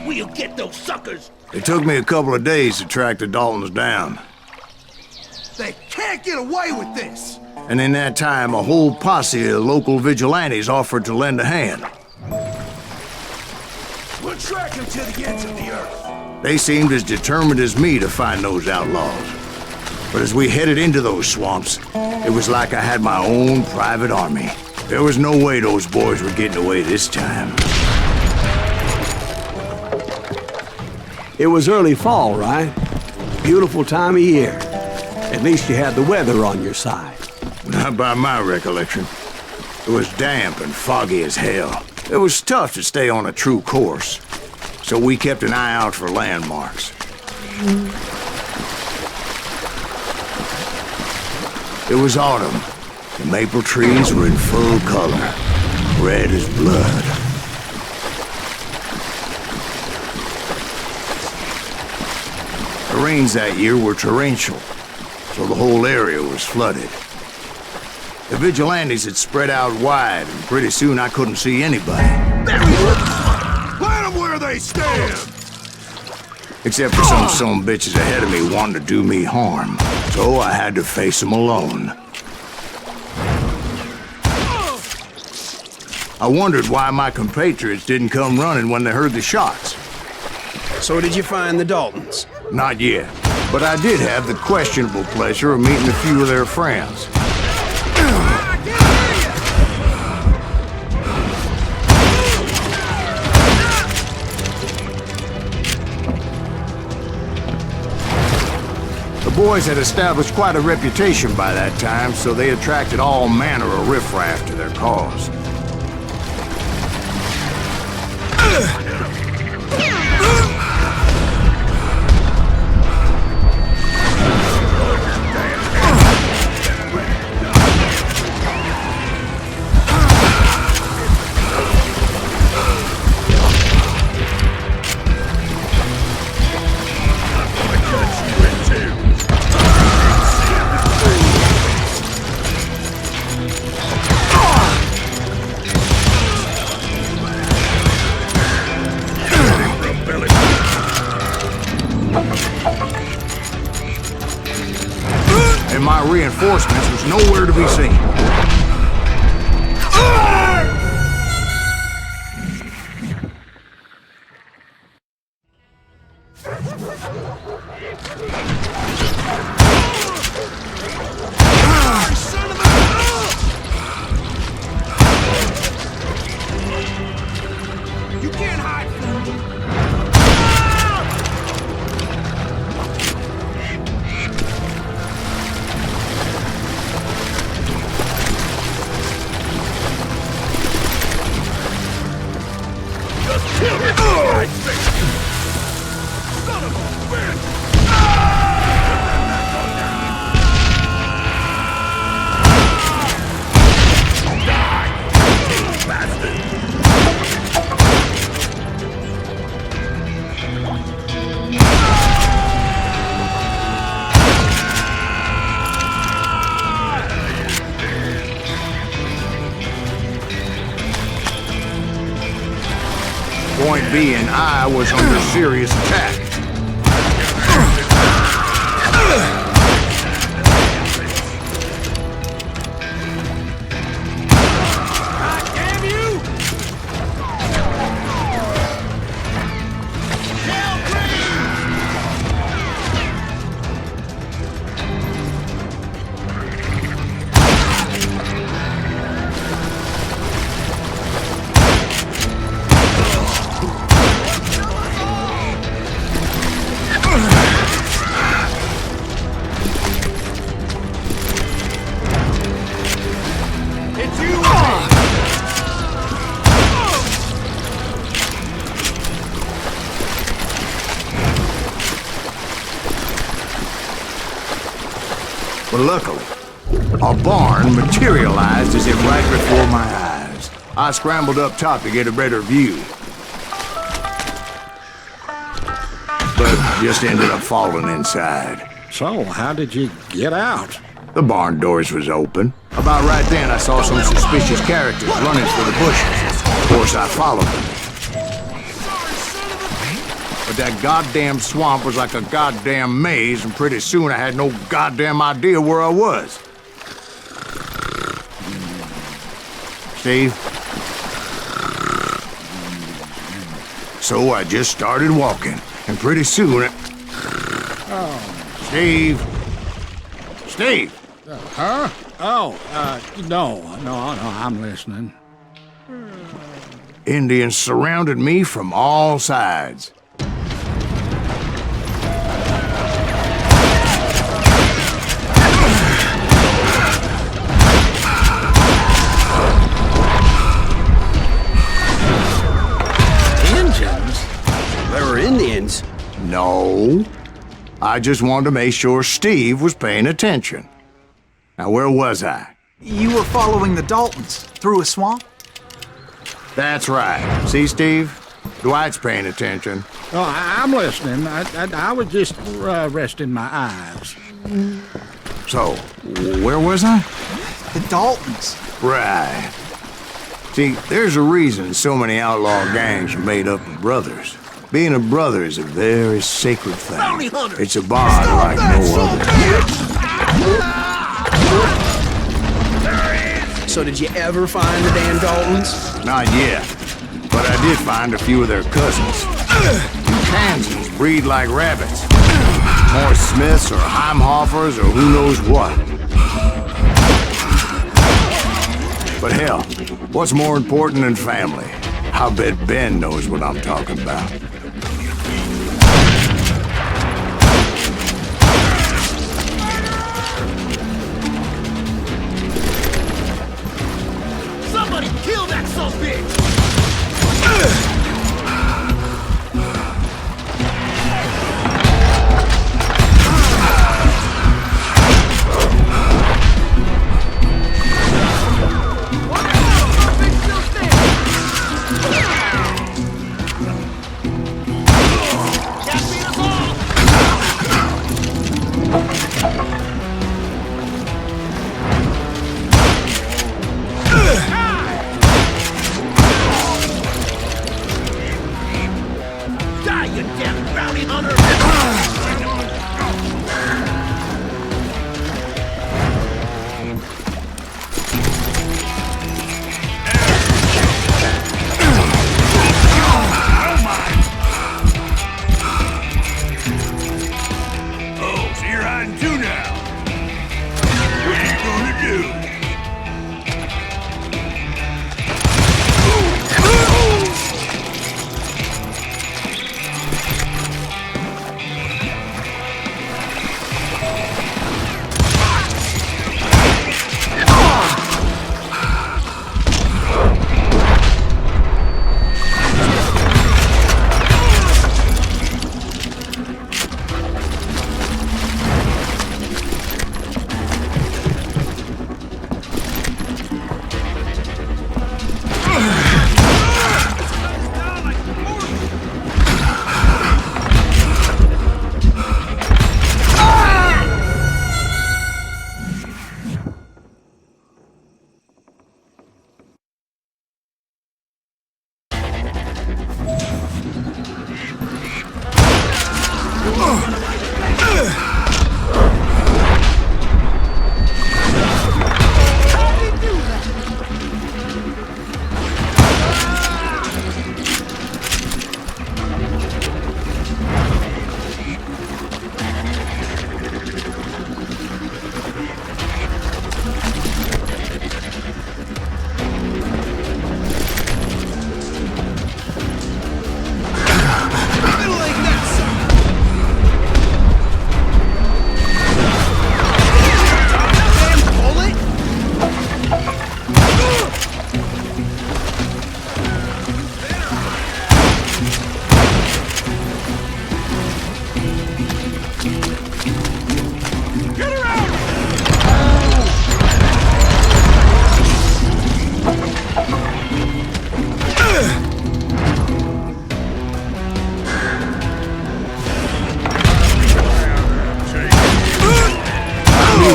We'll get those suckers! It took me a couple of days to track the Daltons down. They can't get away with this! And in that time, a whole posse of local vigilantes offered to lend a hand. We'll track them to the ends of the earth. They seemed as determined as me to find those outlaws. But as we headed into those swamps, it was like I had my own private army. There was no way those boys were getting away this time. It was early fall, right? Beautiful time of year. At least you had the weather on your side. Not by my recollection. It was damp and foggy as hell. It was tough to stay on a true course, so we kept an eye out for landmarks. It was autumn. The maple trees were in full color, red as blood. The rains that year were torrential, so the whole area was flooded. The vigilantes had spread out wide, and pretty soon I couldn't see anybody. There he is! Plant them where they stand! Except for some bitches ahead of me wanting to do me harm. So I had to face them alone. I wondered why my compatriots didn't come running when they heard the shots. So did you find the Daltons? Not yet, but I did have the questionable pleasure of meeting a few of their friends. The boys had established quite a reputation by that time, so they attracted all manner of riffraff to their cause. And my reinforcements was nowhere to be seen. You can't hide from them! Point being, I was under serious attack. Damn you! But luckily, a barn materialized as if right before my eyes. I scrambled up top to get a better view, but just ended up falling inside. So, how did you get out? The barn doors was open. About right then, I saw some suspicious characters running for the bushes. Of course, I followed them. But that goddamn swamp was like a goddamn maze, and pretty soon I had no goddamn idea where I was. Steve? So I just started walking, and pretty soon Steve? Steve! Huh? Oh, no, I'm listening. Indians surrounded me from all sides. Indians? There were Indians? No. I just wanted to make sure Steve was paying attention. Now, where was I? You were following the Daltons through a swamp? That's right. See, Steve? Dwight's paying attention. Oh, I'm listening. I was just resting my eyes. So, where was I? The Daltons. Right. See, there's a reason so many outlaw gangs are made up of brothers. Being a brother is a very sacred thing. It's a bond like no other. So did you ever find the damn Daltons? Not yet, but I did find a few of their cousins. Kansans breed like rabbits. More Smiths or Heimhoffers or who knows what. But hell, what's more important than family? I'll bet Ben knows what I'm talking about. Somebody kill that suspect!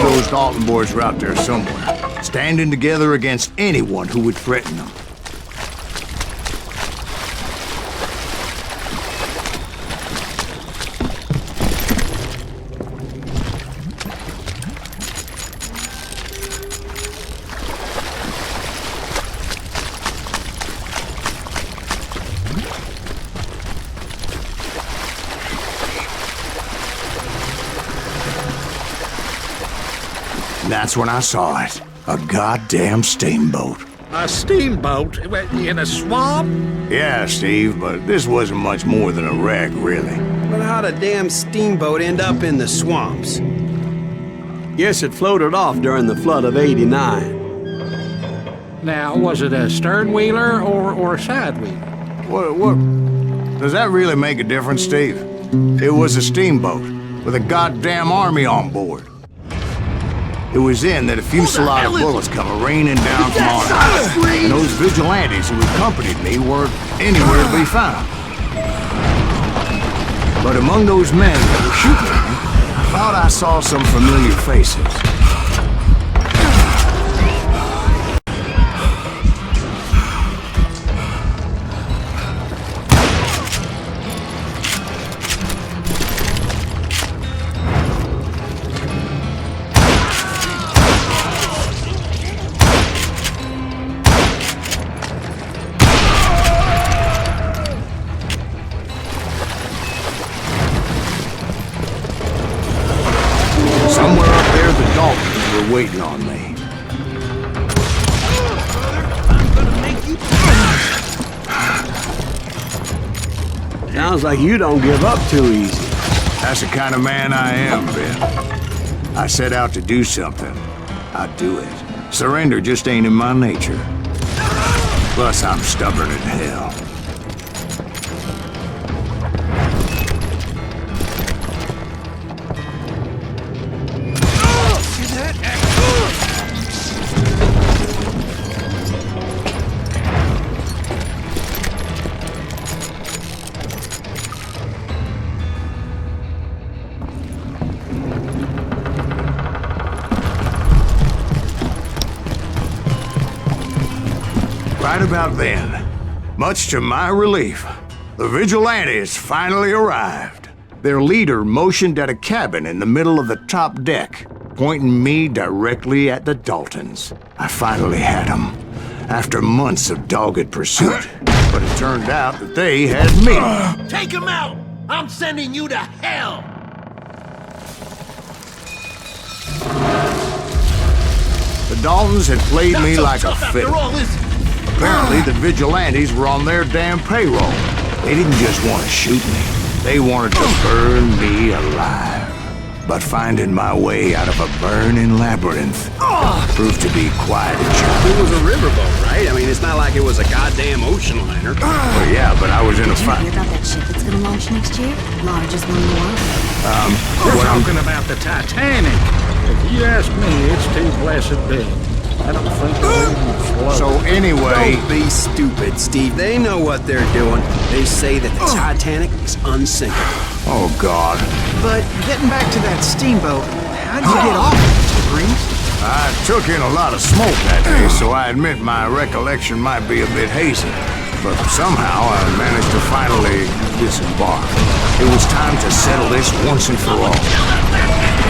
Those Dalton boys were out there somewhere, standing together against anyone who would threaten them. And that's when I saw it. A goddamn steamboat. A steamboat in a swamp? Yeah, Steve, but this wasn't much more than a wreck, really. But how'd a damn steamboat end up in the swamps? Guess it floated off during the flood of '89. Now, was it a stern wheeler or a side wheeler? What? Does that really make a difference, Steve? It was a steamboat with a goddamn army on board. It was then that a fusillade of bullets come raining down from on high, and those vigilantes who accompanied me weren't anywhere to be found. But among those men that were shooting at me, I thought I saw some familiar faces. Somewhere up there, the Daltons were waiting on me. Sounds like you don't give up too easy. That's the kind of man I am, Ben. I set out to do something. I do it. Surrender just ain't in my nature. Plus, I'm stubborn as hell. Right about then, much to my relief, the vigilantes finally arrived. Their leader motioned at a cabin in the middle of the top deck, pointing me directly at the Daltons. I finally had them, after months of dogged pursuit. But it turned out that they had me. Take him out! I'm sending you to hell! The Daltons had played Not me so like a tough fiddle. after all this. Apparently, the vigilantes were on their damn payroll. They didn't just want to shoot me. They wanted to burn me alive. But finding my way out of a burning labyrinth proved to be quite a challenge. It was a riverboat, right? I mean, it's not like it was a goddamn ocean liner. Well, yeah, but I was in a Did you fight. hear about that ship that's gonna launch next year? Largest one in the world. We're talking about the Titanic. If you ask me, it's too blessed big. I don't think it'll even float. So anyway, Don't be stupid, Steve. They know what they're doing. They say that the Titanic is unsinkable. oh God, But getting back to that steamboat, how'd you get off it, Mr. Green? I took in a lot of smoke that day, so I admit my recollection might be a bit hazy. But somehow I managed to finally disembark. It was time to settle this once and for all.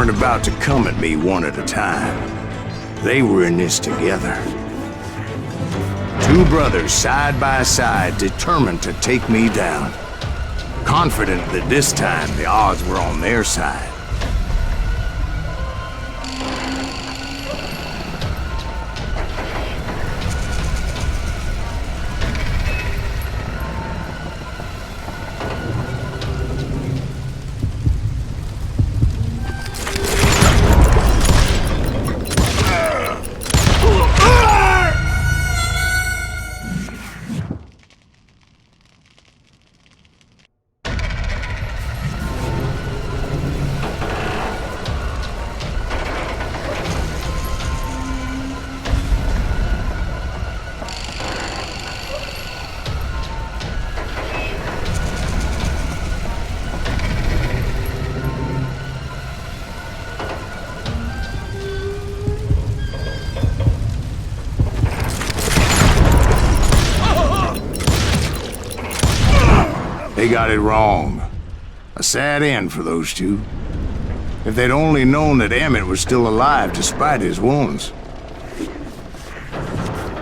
weren't about to come at me one at a time. They were in this together. Two brothers side by side, determined to take me down. Confident that this time the odds were on their side. They got it wrong. A sad end for those two. If they'd only known that Emmett was still alive despite his wounds.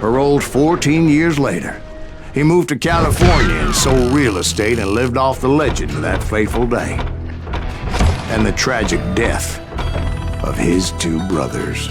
Paroled 14 years later, he moved to California and sold real estate and lived off the legend of that fateful day. And the tragic death of his two brothers.